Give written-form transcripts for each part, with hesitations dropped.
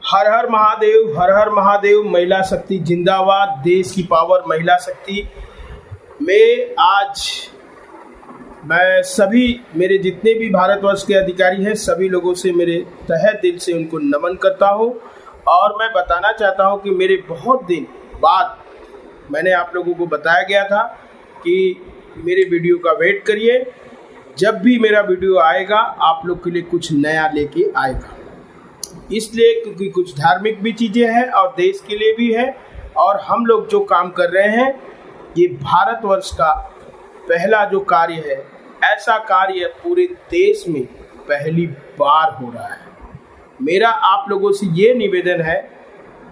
हर हर महादेव, हर हर महादेव। महिला शक्ति जिंदाबाद, देश की पावर महिला शक्ति में आज मैं सभी मेरे जितने भी भारतवर्ष के अधिकारी हैं सभी लोगों से मेरे तहे दिल से उनको नमन करता हूं। और मैं बताना चाहता हूं कि मेरे बहुत दिन बाद मैंने आप लोगों को बताया गया था कि मेरे वीडियो का वेट करिए, जब भी मेरा वीडियो आएगा आप लोग के लिए कुछ नया लेके आएगा। इसलिए क्योंकि कुछ धार्मिक भी चीज़ें हैं और देश के लिए भी है, और हम लोग जो काम कर रहे हैं ये भारतवर्ष का पहला जो कार्य है, ऐसा कार्य पूरे देश में पहली बार हो रहा है। मेरा आप लोगों से ये निवेदन है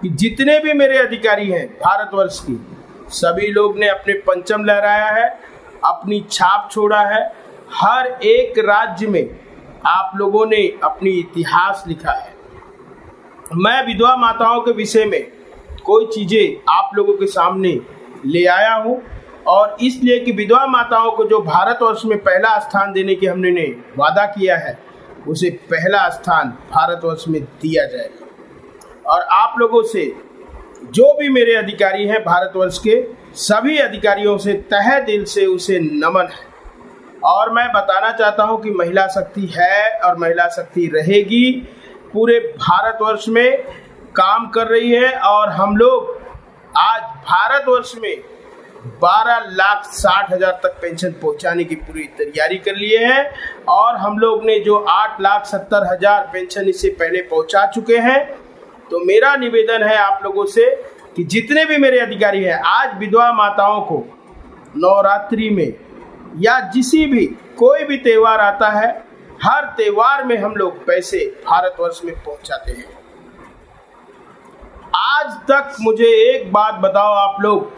कि जितने भी मेरे अधिकारी हैं भारतवर्ष के, सभी लोग ने अपने पंचम लहराया है, अपनी छाप छोड़ा है। हर एक राज्य में आप लोगों ने अपनी इतिहास लिखा है। मैं विधवा माताओं के विषय में कोई चीज़ें आप लोगों के सामने ले आया हूँ, और इसलिए कि विधवा माताओं को जो भारतवर्ष में पहला स्थान देने की हमने वादा किया है, उसे पहला स्थान भारतवर्ष में दिया जाएगा। और आप लोगों से जो भी मेरे अधिकारी हैं भारतवर्ष के, सभी अधिकारियों से तहे दिल से उसे नमन है। और मैं बताना चाहता हूं कि महिला शक्ति है और महिला शक्ति रहेगी, पूरे भारतवर्ष में काम कर रही है। और हम लोग आज भारतवर्ष में 12,60,000 तक पेंशन पहुंचाने की पूरी तैयारी कर लिए हैं, और हम लोग ने जो 8,70,000 पेंशन इससे पहले पहुंचा चुके हैं। तो मेरा निवेदन है आप लोगों से कि जितने भी मेरे अधिकारी हैं, आज विधवा माताओं को नवरात्रि में या जिसी भी कोई भी त्यौहार आता है, हर त्यौहार में हम लोग पैसे भारतवर्ष में पहुंचाते हैं। आज तक मुझे एक बात बताओ आप लोग,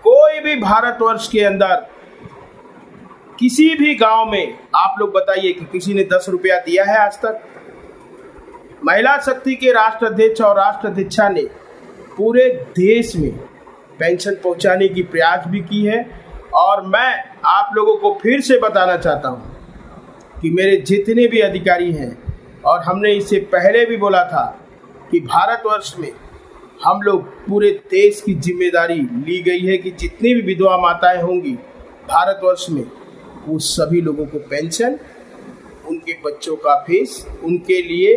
कोई भी भारतवर्ष के अंदर किसी भी गांव में आप लोग बताइए कि किसी ने 10 रुपया दिया है आज तक? महिला शक्ति के राष्ट्राध्यक्ष और राष्ट्राध्यक्षा ने पूरे देश में पेंशन पहुंचाने की प्रयास भी की है। और मैं आप लोगों को फिर से बताना चाहता हूं कि मेरे जितने भी अधिकारी हैं, और हमने इससे पहले भी बोला था कि भारतवर्ष में हम लोग पूरे देश की जिम्मेदारी ली गई है कि जितनी भी विधवा माताएं होंगी भारतवर्ष में, वो सभी लोगों को पेंशन, उनके बच्चों का फीस, उनके लिए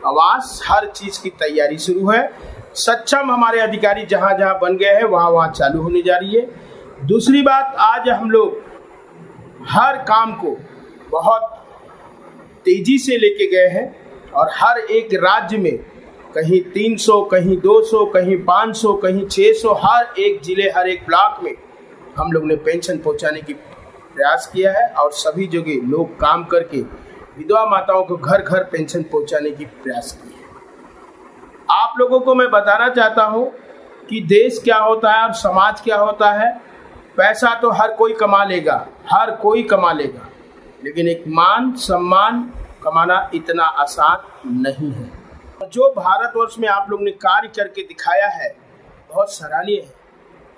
आवास, हर चीज़ की तैयारी शुरू है। सक्षम हमारे अधिकारी जहाँ जहाँ बन गए हैं वहाँ चालू होने जा रही है। दूसरी बात, आज हम लोग हर काम को बहुत तेजी से लेके गए हैं, और हर एक राज्य में कहीं 300, कहीं 200, कहीं 500, कहीं 600, हर एक जिले, हर एक ब्लॉक में हम लोग ने पेंशन पहुंचाने की प्रयास किया है। और सभी जगह लोग काम करके विधवा माताओं को घर घर पेंशन पहुंचाने की प्रयास की है। आप लोगों को मैं बताना चाहता हूं कि देश क्या होता है और समाज क्या होता है। पैसा तो हर कोई कमा लेगा, हर कोई कमा लेगा, लेकिन एक मान सम्मान कमाना इतना आसान नहीं है। जो भारतवर्ष में आप लोग ने कार्य करके दिखाया है बहुत सराहनीय है,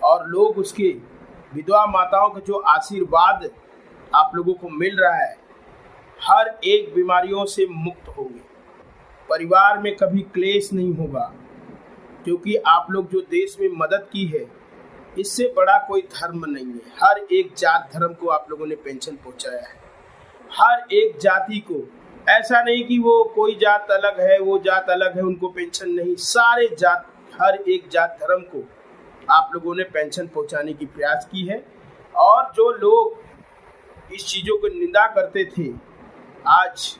और लोग उसके विधवा माताओं का जो आशीर्वाद आप लोगों को मिल रहा है, हर एक बीमारियों से मुक्त होंगे, परिवार में कभी क्लेश नहीं होगा, क्योंकि आप लोग जो देश में मदद की है इससे बड़ा कोई धर्म नहीं है। हर एक जात धर्म को आप लोगों ने पेंशन पहुंचाया है, हर एक जाति को। ऐसा नहीं कि वो कोई जात अलग है, वो जात अलग है, उनको पेंशन नहीं। सारे जात, हर एक जात धर्म को आप लोगों ने पेंशन पहुंचाने की प्रयास की है। और जो लोग इस चीज़ों को निंदा करते थे, आज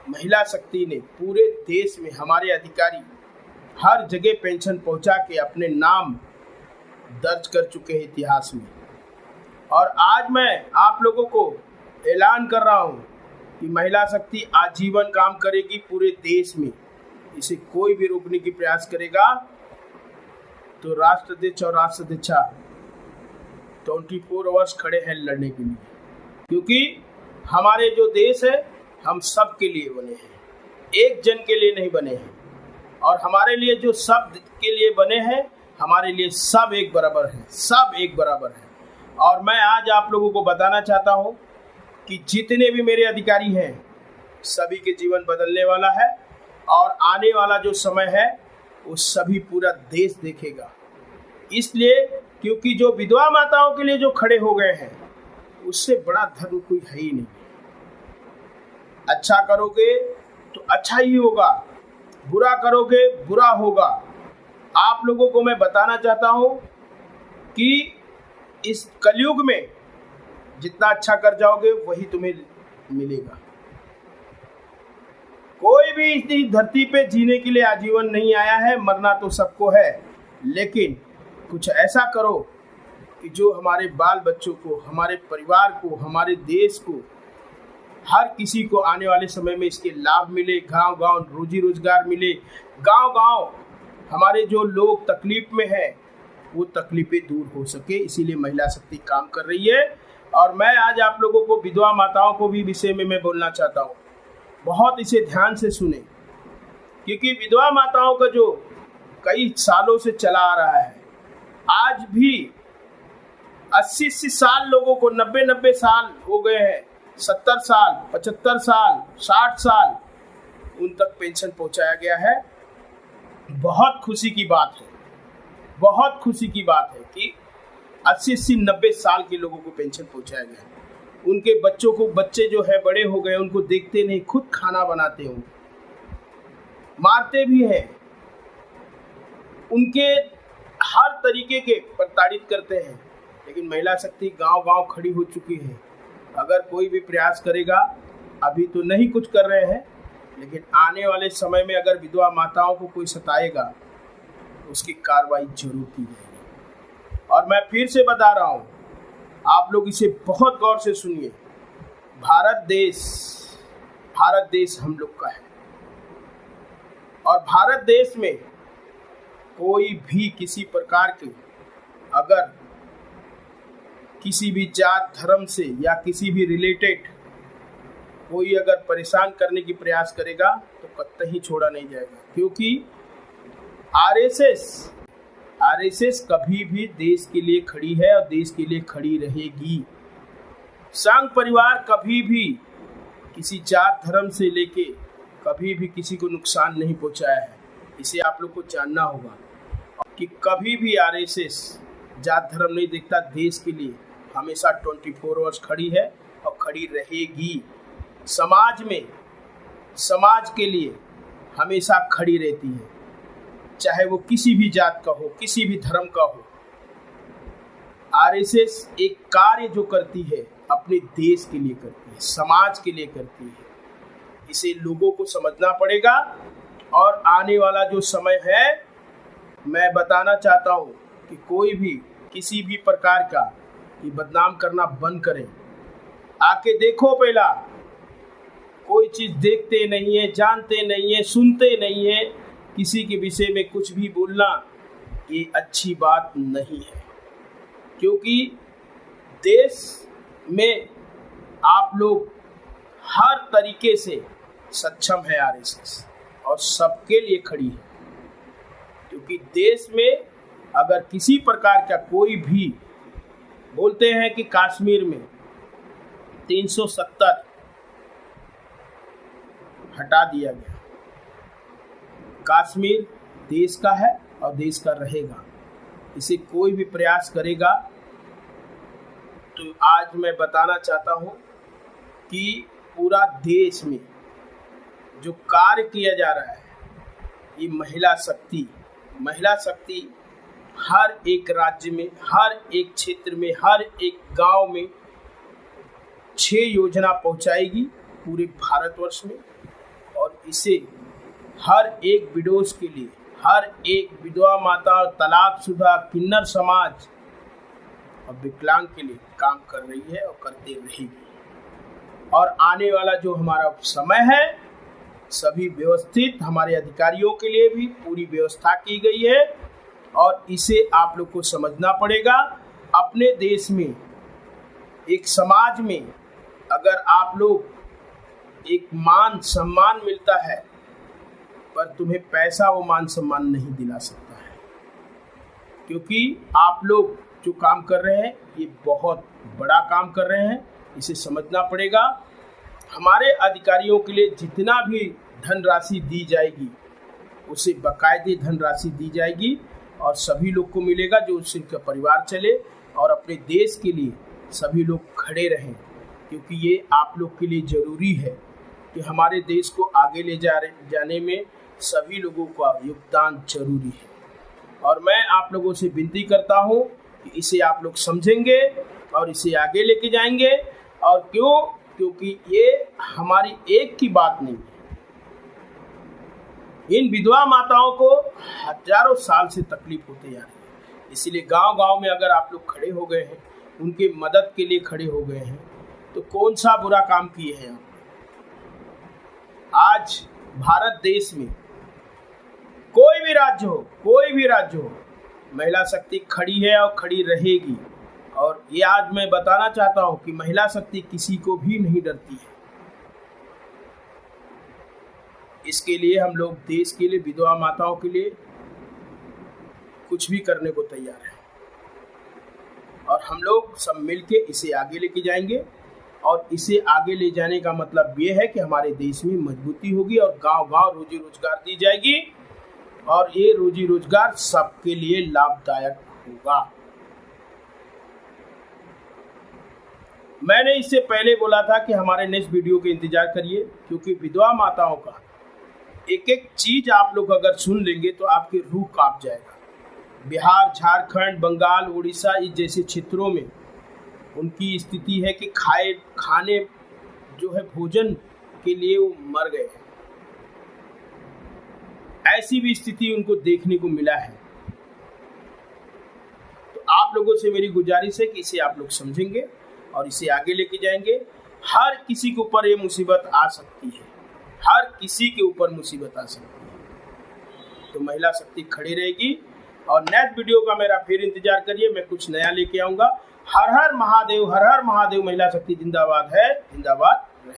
महिला शक्ति ने पूरे देश में हमारे अधिकारी हर जगह पेंशन पहुंचा के अपने नाम दर्ज कर चुके हैं इतिहास में। और आज मैं आप लोगों को ऐलान कर रहा हूं कि महिला शक्ति आजीवन काम करेगी पूरे देश में। इसे कोई भी रोकने की प्रयास करेगा तो राष्ट्राध्यक्ष और राष्ट्राध्यक्षा 24 आवर्स खड़े हैं लड़ने के लिए, क्योंकि हमारे जो देश है हम सब के लिए बने हैं, एक जन के लिए नहीं बने हैं। और हमारे लिए जो सब के लिए बने हैं, हमारे लिए सब एक बराबर है, सब एक बराबर है। और मैं आज आप लोगों को बताना चाहता हूं कि जितने भी मेरे अधिकारी हैं सभी के जीवन बदलने वाला है। और आने वाला जो समय है वो सभी पूरा देश देखेगा। इसलिए क्योंकि जो विधवा माताओं के लिए जो खड़े हो गए हैं, उससे बड़ा धर्म कोई है ही नहीं। अच्छा करोगे तो अच्छा ही होगा, बुरा करोगे बुरा होगा। आप लोगों को मैं बताना चाहता हूं कि इस कलयुग में जितना अच्छा कर जाओगे वही तुम्हें मिलेगा। कोई भी इस धरती पे जीने के लिए आजीवन नहीं आया है, मरना तो सबको है, लेकिन कुछ ऐसा करो कि जो हमारे बाल बच्चों को, हमारे परिवार को, हमारे देश को, हर किसी को आने वाले समय में इसके लाभ मिले, गांव गांव रोजी रोजगार मिले, गांव गांव हमारे जो लोग तकलीफ में हैं वो तकलीफें दूर हो सके। इसीलिए महिला शक्ति काम कर रही है। और मैं आज आप लोगों को विधवा माताओं को भी विषय में मैं बोलना चाहता हूँ। बहुत इसे ध्यान से सुने, क्योंकि विधवा माताओं का जो कई सालों से चला आ रहा है, आज भी 80 साल लोगों को, 90 साल हो गए हैं, 70 साल, 75 साल, 60 साल उन तक पेंशन पहुंचाया गया है। बहुत खुशी की बात है, बहुत खुशी की बात है कि 80 90 साल के लोगों को पेंशन पहुंचाया गया है। उनके बच्चों को, बच्चे जो है बड़े हो गए, उनको देखते नहीं, खुद खाना बनाते हैं, मारते भी हैं, उनके हर तरीके के प्रताड़ित करते हैं। लेकिन महिला शक्ति गांव गांव खड़ी हो चुकी है। अगर कोई भी प्रयास करेगा, अभी तो नहीं कुछ कर रहे हैं, लेकिन आने वाले समय में अगर विधवा माताओं को कोई सताएगा उसकी कार्रवाई जरूर की जाएगी। और मैं फिर से बता रहा हूँ, आप लोग इसे बहुत गौर से सुनिए। भारत देश हम लोग का है, और भारत देश में कोई भी किसी प्रकार के अगर किसी भी जात धर्म से या किसी भी रिलेटेड कोई अगर परेशान करने की प्रयास करेगा तो कतई छोड़ा नहीं जाएगा। क्योंकि आरएसएस कभी भी देश के लिए खड़ी है और देश के लिए खड़ी रहेगी। संघ परिवार कभी भी किसी जात धर्म से लेके कभी भी किसी को नुकसान नहीं पहुंचाया है। इसे आप लोग को जानना होगा कि कभी भी आरएसएस जात धर्म नहीं देखता, देश के लिए हमेशा 24 आवर्स खड़ी है और खड़ी रहेगी। समाज के लिए हमेशा खड़ी रहती है, चाहे वो किसी भी जात का हो, किसी भी धर्म का हो। आरएसएस एक कार्य जो करती है अपने देश के लिए करती है, समाज के लिए करती है। इसे लोगों को समझना पड़ेगा। और आने वाला जो समय है, मैं बताना चाहता हूँ कि कोई भी किसी भी प्रकार का ये बदनाम करना बंद करें। आके देखो, पहला कोई चीज़ देखते नहीं है, जानते नहीं है, सुनते नहीं है, किसी के विषय में कुछ भी बोलना ये अच्छी बात नहीं है। क्योंकि देश में आप लोग हर तरीके से सक्षम है आरएसएस, और सबके लिए खड़ी है। क्योंकि देश में अगर किसी प्रकार का कोई भी, बोलते हैं कि कश्मीर में 370 हटा दिया गया। कश्मीर देश का है और देश का रहेगा। इसे कोई भी प्रयास करेगा तो आज मैं बताना चाहता हूँ कि पूरा देश में जो कार्य किया जा रहा है, ये महिला शक्ति हर एक राज्य में, हर एक क्षेत्र में, हर एक गांव में 6 योजना पहुंचाएगी पूरे भारतवर्ष में। और इसे हर एक विडोज के लिए, हर एक विधवा माता, तलाकशुदा, किन्नर समाज और विकलांग के लिए काम कर रही है और करते रहेगी। और आने वाला जो हमारा समय है, सभी व्यवस्थित, हमारे अधिकारियों के लिए भी पूरी व्यवस्था की गई है। और इसे आप लोग को समझना पड़ेगा। अपने देश में, एक समाज में अगर आप लोग एक मान सम्मान मिलता है, पर तुम्हें पैसा वो मान सम्मान नहीं दिला सकता है। क्योंकि आप लोग जो काम कर रहे हैं ये बहुत बड़ा काम कर रहे हैं, इसे समझना पड़ेगा। हमारे अधिकारियों के लिए जितना भी धनराशि दी जाएगी, उसे बाकायदे धनराशि दी जाएगी और सभी लोग को मिलेगा जो उससे उनका परिवार चले और अपने देश के लिए सभी लोग खड़े रहें, क्योंकि ये आप लोग के लिए ज़रूरी है कि हमारे देश को आगे ले जाने में सभी लोगों का योगदान जरूरी है। और मैं आप लोगों से विनती करता हूँ कि इसे आप लोग समझेंगे और इसे आगे लेके जाएंगे। और क्योंकि ये हमारी एक की बात नहीं है, इन विधवा माताओं को हजारों साल से तकलीफ होते जा रही है। इसलिए गांव-गांव में अगर आप लोग खड़े हो गए हैं, उनके मदद के लिए खड़े हो गए हैं, तो कौन सा बुरा काम किए हैं आप? आज भारत देश में कोई भी राज्य हो, महिला शक्ति खड़ी है और खड़ी रहेगी। और ये आज मैं बताना चाहता हूं कि महिला शक्ति किसी को भी नहीं डरती है। इसके लिए हम लोग देश के लिए, विधवा माताओं के लिए कुछ भी करने को तैयार हैं और हम लोग सब मिलके इसे आगे लेके जाएंगे। और इसे आगे ले जाने का मतलब ये है कि हमारे देश में मजबूती होगी और गांव-गांव रोजी रोजगार दी जाएगी और ये रोजी रोजगार सबके लिए लाभदायक होगा। मैंने इससे पहले बोला था कि हमारे नेक्स्ट वीडियो के इंतजार करिए, क्योंकि विधवा माताओं का एक एक चीज आप लोग अगर सुन लेंगे तो आपकी रूह कांप जाएगा। बिहार, झारखंड, बंगाल, उड़ीसा इस जैसे क्षेत्रों में उनकी स्थिति है कि खाने जो है भोजन के लिए वो मर गए हैं। ऐसी भी स्थिति उनको देखने को मिला है। तो आप लोगों से मेरी गुजारिश है कि इसे आप लोग समझेंगे और इसे आगे लेके जाएंगे। हर किसी के ऊपर ये मुसीबत आ सकती है, हर किसी के ऊपर मुसीबत आ सकती है। तो महिला शक्ति खड़ी रहेगी और नेक्स्ट वीडियो का मेरा फिर इंतजार करिए, मैं कुछ नया लेके आऊंगा। हर हर महादेव, हर हर महादेव। महिला शक्ति जिंदाबाद है, जिंदाबाद।